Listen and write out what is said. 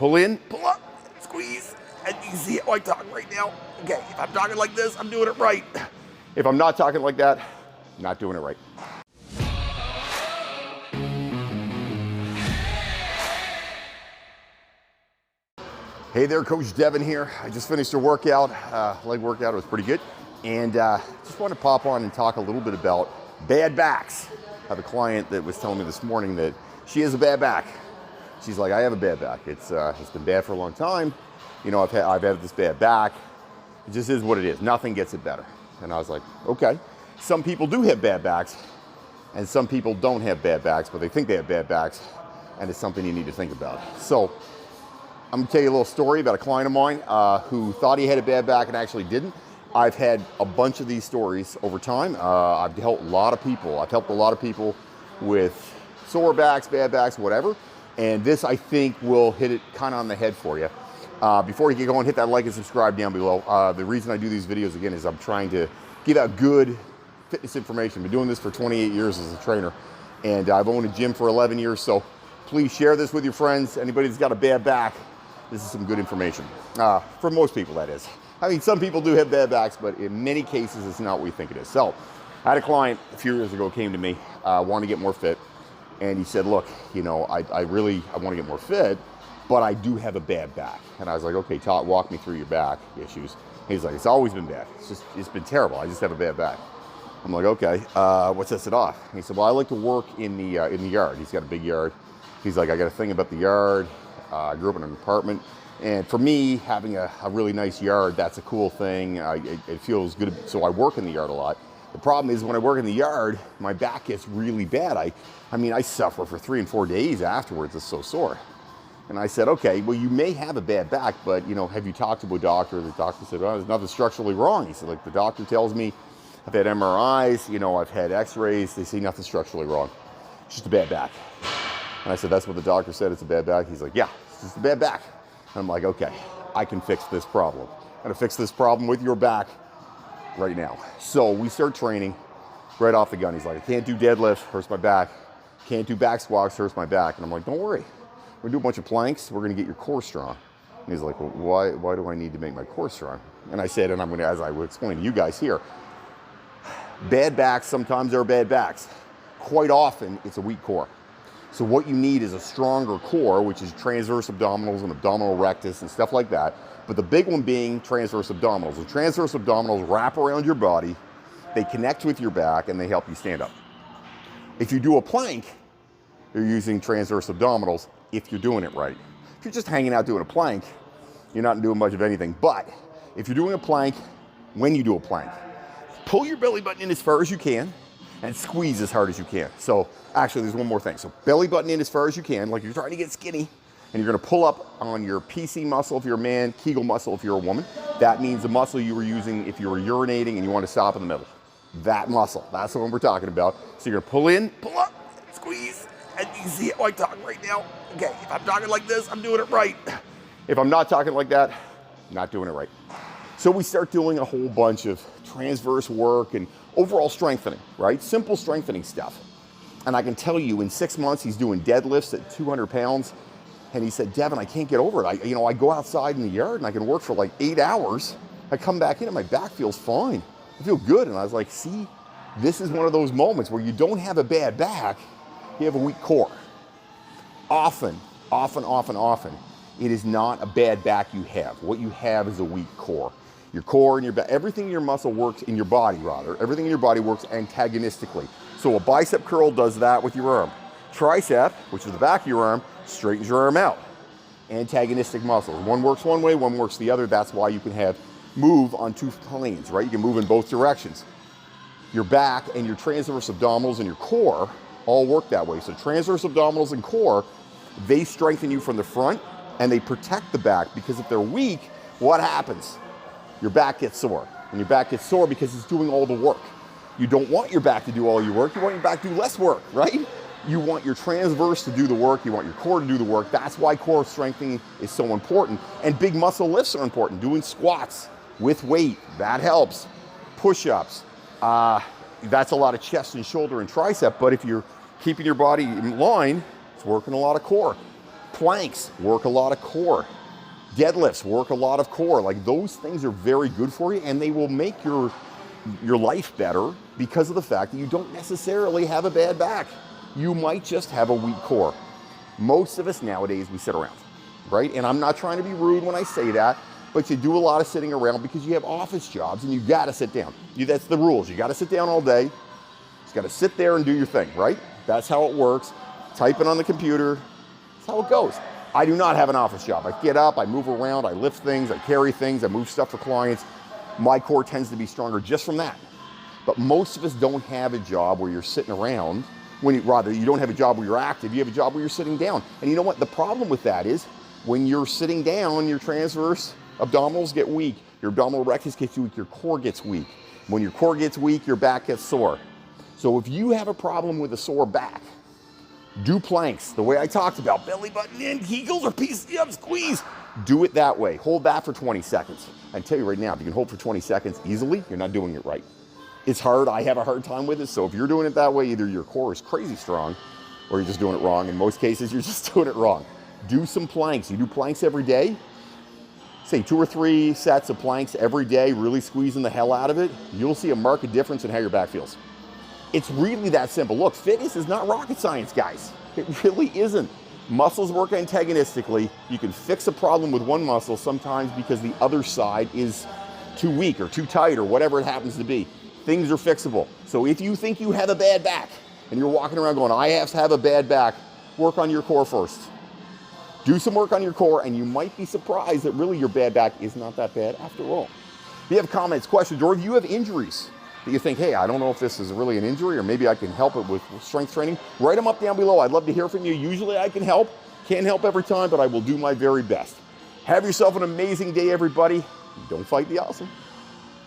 pull in, pull up, squeeze, and you see how I talk right now. Okay, if I'm talking like this, I'm doing it right. If I'm not talking like that, I'm not doing it right. Hey there, Coach Devin here. I just finished a workout, leg workout. It was pretty good. And just want to pop on and talk a little bit about bad backs. I have a client that was telling me this morning that she has a bad back. She's like, I have a bad back. It's been bad for a long time. You know, I've had this bad back. It just is what it is. Nothing gets it better. And I was like, okay. Some people do have bad backs, and some people don't have bad backs, but they think they have bad backs, and it's something you need to think about. So I'm gonna tell you a little story about a client of mine who thought he had a bad back and actually didn't. I've had a bunch of these stories over time. I've helped a lot of people. I've helped a lot of people with sore backs, bad backs, whatever. And this, I think, will hit it kind of on the head for you. Before you get going, hit that like and subscribe down below. The reason I do these videos, again, is I'm trying to give out good fitness information. I've been doing this for 28 years as a trainer, and I've owned a gym for 11 years. So please share this with your friends. Anybody that's got a bad back, this is some good information. For most people, that is. I mean, some people do have bad backs, but in many cases, it's not what we think it is. So I had a client a few years ago came to me, wanted to get more fit. And he said, look, you know, I want to get more fit, but I do have a bad back. And I was like, okay, Todd, walk me through your back issues. He's like, it's always been bad. It's been terrible. I just have a bad back. I'm like, okay, what sets it off? And he said, well, I like to work in the yard. He's got a big yard. He's like, I got a thing about the yard. I grew up in an apartment. And for me, having a really nice yard, that's a cool thing. It feels good. So I work in the yard a lot. The problem is when I work in the yard, my back gets really bad. I mean, I suffer for 3 and 4 days afterwards. It's so sore. And I said, okay, well, you may have a bad back, but, you know, have you talked to a doctor? The doctor said, well, there's nothing structurally wrong. He said, like, the doctor tells me I've had MRIs, you know, I've had x-rays. They see nothing structurally wrong. It's just a bad back. And I said, that's what the doctor said, it's a bad back? He's like, yeah, it's just a bad back. And I'm like, okay, I can fix this problem. I'm gonna fix this problem with your back right now. So we start training right off the gun. He's like, I can't do deadlifts, hurts my back. Can't do back squats, hurts my back. And I'm like, don't worry. We're gonna do a bunch of planks. We're gonna get your core strong. And he's like, well, why do I need to make my core strong? And I said, and I'm gonna, as I will explain to you guys here, bad backs sometimes are bad backs. Quite often, it's a weak core. So what you need is a stronger core, which is transverse abdominals and abdominal rectus and stuff like that. But the big one being transverse abdominals. The transverse abdominals wrap around your body, they connect with your back, and they help you stand up. If you do a plank, you're using transverse abdominals if you're doing it right. If you're just hanging out doing a plank, you're not doing much of anything. But if you're doing a plank, when you do a plank, pull your belly button in as far as you can and squeeze as hard as you can. So actually, there's one more thing. So belly button in as far as you can, like you're trying to get skinny, and you're gonna pull up on your PC muscle if you're a man, Kegel muscle if you're a woman. That means the muscle you were using if you were urinating and you want to stop in the middle. That muscle, that's the one we're talking about. So you're gonna pull in, pull up, squeeze, and you see how I talk right now. Okay, if I'm talking like this, I'm doing it right. If I'm not talking like that, I'm not doing it right. So we start doing a whole bunch of transverse work and overall strengthening, right? Simple strengthening stuff. And I can tell you in 6 months, he's doing deadlifts at 200 pounds. And he said, Devin, I can't get over it. I go outside in the yard and I can work for like 8 hours. I come back in and my back feels fine. I feel good. And I was like, see, this is one of those moments where you don't have a bad back, you have a weak core. Often, it is not a bad back you have. What you have is a weak core. Your core and your back, everything in your muscle works, in your body rather, everything in your body works antagonistically. So a bicep curl does that with your arm. Tricep, which is the back of your arm, straightens your arm out. Antagonistic muscles. One works one way, one works the other. That's why you can move on 2 planes, right? You can move in both directions. Your back and your transverse abdominals and your core all work that way. So transverse abdominals and core, they strengthen you from the front and they protect the back, because if they're weak, what happens? Your back gets sore. And your back gets sore because it's doing all the work. You don't want your back to do all your work. You want your back to do less work, right? You want your transverse to do the work. You want your core to do the work. That's why core strengthening is so important. And big muscle lifts are important. Doing squats with weight, that helps. Push-ups, that's a lot of chest and shoulder and tricep. But if you're keeping your body in line, it's working a lot of core. Planks work a lot of core. Deadlifts work a lot of core. Like, those things are very good for you, and they will make your life better because of the fact that you don't necessarily have a bad back. You might just have a weak core. Most of us nowadays, we sit around, right? And I'm not trying to be rude when I say that, but you do a lot of sitting around because you have office jobs and you gotta sit down. That's the rules. You gotta sit down all day. You just gotta sit there and do your thing, right? That's how it works. Typing on the computer, that's how it goes. I do not have an office job. I get up, I move around, I lift things, I carry things, I move stuff for clients. My core tends to be stronger just from that. But most of us don't have a job where you're sitting around. Rather, you don't have a job where you're active, you have a job where you're sitting down. And you know what? The problem with that is when you're sitting down, your transverse abdominals get weak, your abdominal rectus gets weak, your core gets weak. When your core gets weak, your back gets sore. So if you have a problem with a sore back, do planks the way I talked about, belly button in, Kegels or PCM squeeze. Do it that way. Hold that for 20 seconds. I tell you right now, if you can hold for 20 seconds easily, you're not doing it right. It's hard. I have a hard time with it. So if you're doing it that way, either your core is crazy strong or you're just doing it wrong. In most cases, you're just doing it wrong. Do some planks. You do planks every day. Say 2 or 3 sets of planks every day, really squeezing the hell out of it. You'll see a marked difference in how your back feels. It's really that simple. Look, fitness is not rocket science, guys. It really isn't. Muscles work antagonistically. You can fix a problem with one muscle sometimes because the other side is too weak or too tight or whatever it happens to be. Things are fixable. So if you think you have a bad back and you're walking around going, I have to have a bad back, work on your core first. Do some work on your core and you might be surprised that really your bad back is not that bad after all. If you have comments, questions, or if you have injuries that you think, hey, I don't know if this is really an injury or maybe I can help it with strength training, write them up down below. I'd love to hear from you. Usually I can help. Can't help every time, but I will do my very best. Have yourself an amazing day, everybody. Don't fight the awesome.